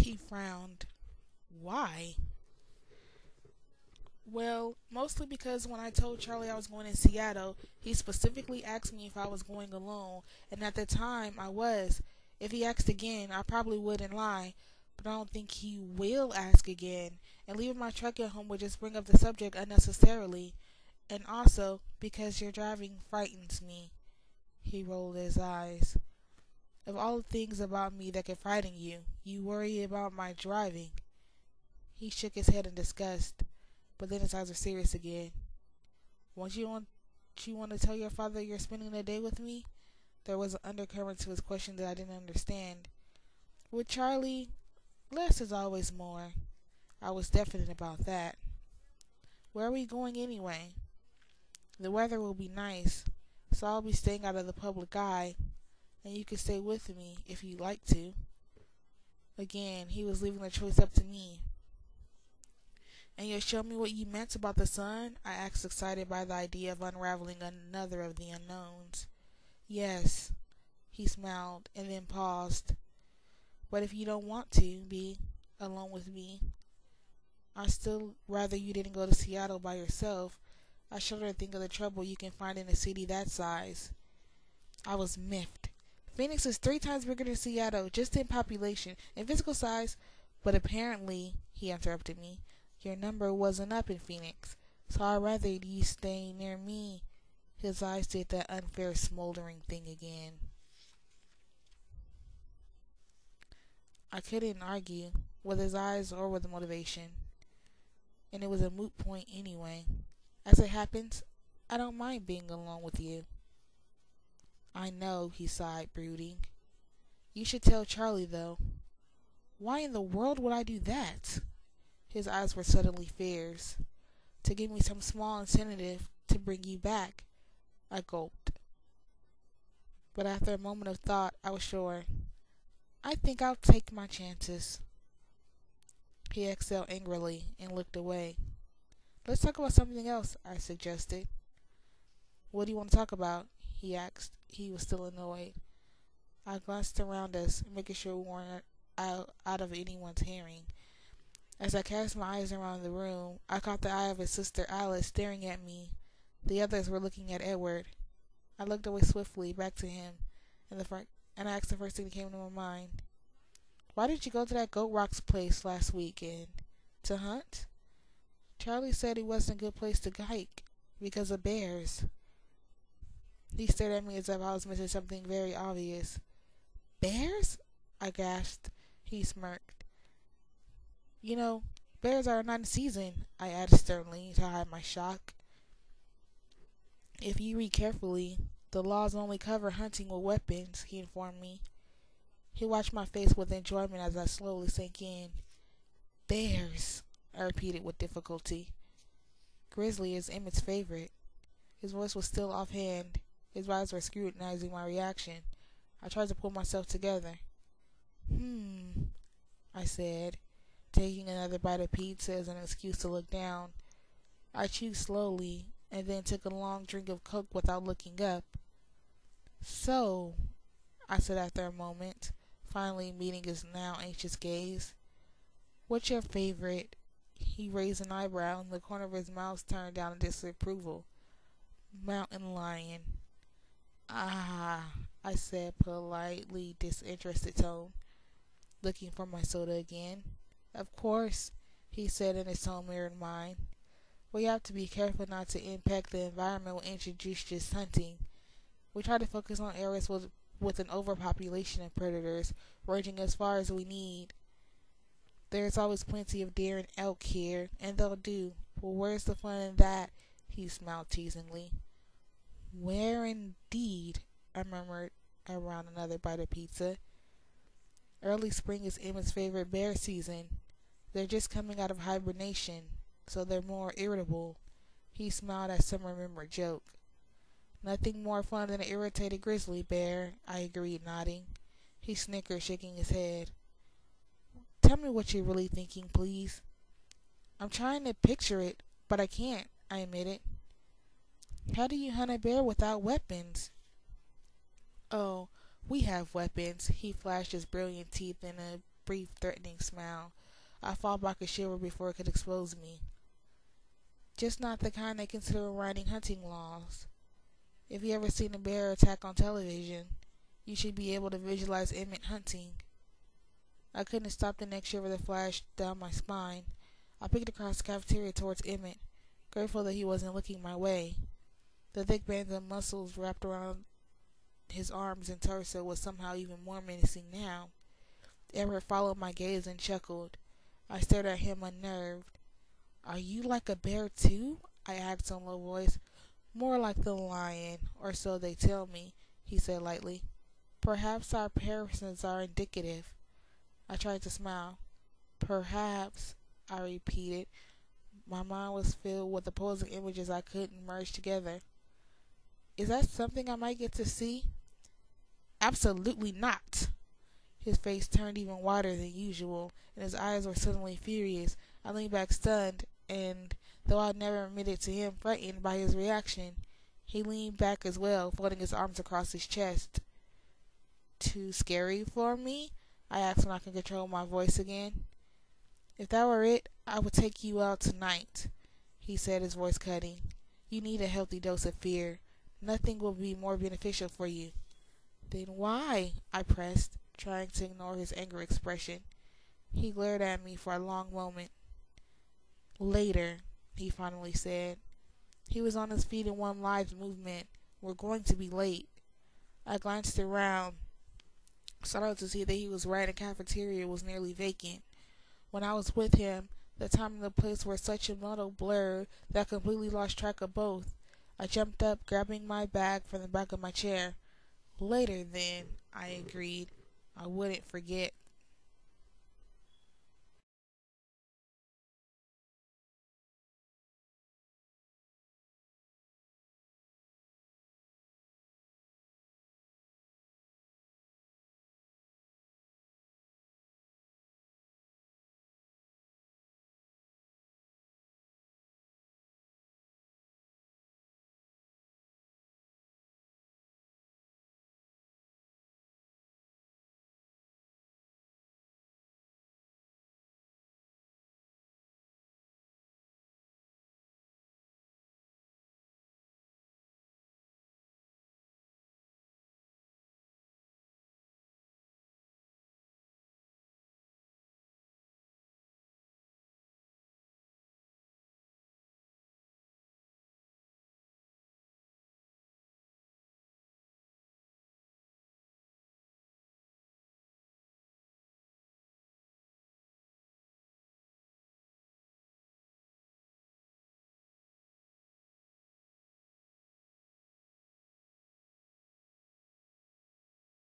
He frowned. Why? Well, mostly because when I told Charlie I was going to Seattle, he specifically asked me if I was going alone, and at the time I was. If he asked again, I probably wouldn't lie, but I don't think he will ask again, and leaving my truck at home would just bring up the subject unnecessarily. And also, because your driving frightens me. He rolled his eyes. Of all the things about me that could frighten you, you worry about my driving. He shook his head in disgust, but then his eyes were serious again. Won't you want to tell your father you're spending the day with me? There was an undercurrent to his question that I didn't understand. With Charlie, less is always more. I was definite about that. Where are we going anyway? The weather will be nice, so I'll be staying out of the public eye, and you can stay with me if you'd like to. Again, he was leaving the choice up to me. And you'll show me what you meant about the sun? I asked, excited by the idea of unraveling another of the unknowns. Yes, he smiled, and then paused. But if you don't want to be alone with me, I'd still rather you didn't go to Seattle by yourself. I shudder to think of the trouble you can find in a city that size. I was miffed. Phoenix is 3 times bigger than Seattle, just in population and physical size. But apparently, he interrupted me, your number wasn't up in Phoenix, so I'd rather you stay near me. His eyes did that unfair smoldering thing again. I couldn't argue with his eyes or with the motivation, and it was a moot point anyway. As it happens, I don't mind being alone with you. I know, he sighed, brooding. You should tell Charlie, though. Why in the world would I do that? His eyes were suddenly fierce. To give me some small incentive to bring you back. I gulped. But after a moment of thought, I was sure. I think I'll take my chances. He exhaled angrily and looked away. Let's talk about something else, I suggested. What do you want to talk about? He asked. He was still annoyed. I glanced around us, making sure we weren't out of anyone's hearing. As I cast my eyes around the room, I caught the eye of his sister Alice staring at me. The others were looking at Edward. I looked away swiftly, back to him, and I asked the first thing that came to my mind. Why did you go to that Goat Rock's place last weekend? To hunt? Charlie said it wasn't a good place to hike, because of bears. He stared at me as if I was missing something very obvious. Bears? I gasped. He smirked. You know, bears are not in season, I added sternly to hide my shock. If you read carefully, the laws only cover hunting with weapons, he informed me. He watched my face with enjoyment as I slowly sank in. Bears, I repeated with difficulty. Grizzly is Emmett's favorite. His voice was still offhand. His eyes were scrutinizing my reaction. I tried to pull myself together. I said, taking another bite of pizza as an excuse to look down. I chewed slowly, and then took a long drink of Coke without looking up. So, I said after a moment, finally meeting his now anxious gaze. What's your favorite? He raised an eyebrow, and the corner of his mouth turned down in disapproval. Mountain lion. Ah, I said, politely disinterested tone, looking for my soda again. Of course, he said, and his tone mirrored mine. We have to be careful not to impact the environment when introduced hunting. We try to focus on areas with an overpopulation of predators, ranging as far as we need. There's always plenty of deer and elk here, and they'll do. Well, where's the fun in that? He smiled teasingly. Where indeed? I murmured around another bite of pizza. Early spring is Emma's favorite bear season. They're just coming out of hibernation, so they're more irritable. He smiled at some remembered joke. Nothing more fun than an irritated grizzly bear, I agreed, nodding. He snickered, shaking his head. Tell me what you're really thinking, please. I'm trying to picture it, but I can't, I admitted. How do you hunt a bear without weapons? Oh, we have weapons. He flashed his brilliant teeth in a brief, threatening smile. I fought back a shiver before it could expose me. Just not the kind they consider writing hunting laws. If you ever seen a bear attack on television, you should be able to visualize Emmett hunting. I couldn't stop the next shiver that flashed down my spine. I picked across the cafeteria towards Emmett, grateful that he wasn't looking my way. The thick bands of muscles wrapped around his arms and torso was somehow even more menacing now. Everett followed my gaze and chuckled. I stared at him unnerved. "Are you like a bear too?" I asked in a low voice. "More like the lion, or so they tell me," he said lightly. "Perhaps our comparisons are indicative." I tried to smile. "Perhaps," I repeated. My mind was filled with opposing images I couldn't merge together. "Is that something I might get to see?" "Absolutely not." His face turned even wider than usual, and his eyes were suddenly furious. I leaned back stunned, and though I'd never admitted to him frightened by his reaction, he leaned back as well, folding his arms across his chest. "Too scary for me?" I asked when I could control my voice again. "If that were it, I would take you out tonight," he said, his voice cutting. "You need a healthy dose of fear. Nothing will be more beneficial for you." "Then why?" I pressed, trying to ignore his angry expression. He glared at me for a long moment. "Later," he finally said. He was on his feet in one lithe movement. "We're going to be late." I glanced around, startled to see that he was right. The cafeteria was nearly vacant. When I was with him, the time and the place were such a muddled blur that I completely lost track of both. I jumped up, grabbing my bag from the back of my chair. "Later, then," I agreed. "I wouldn't forget."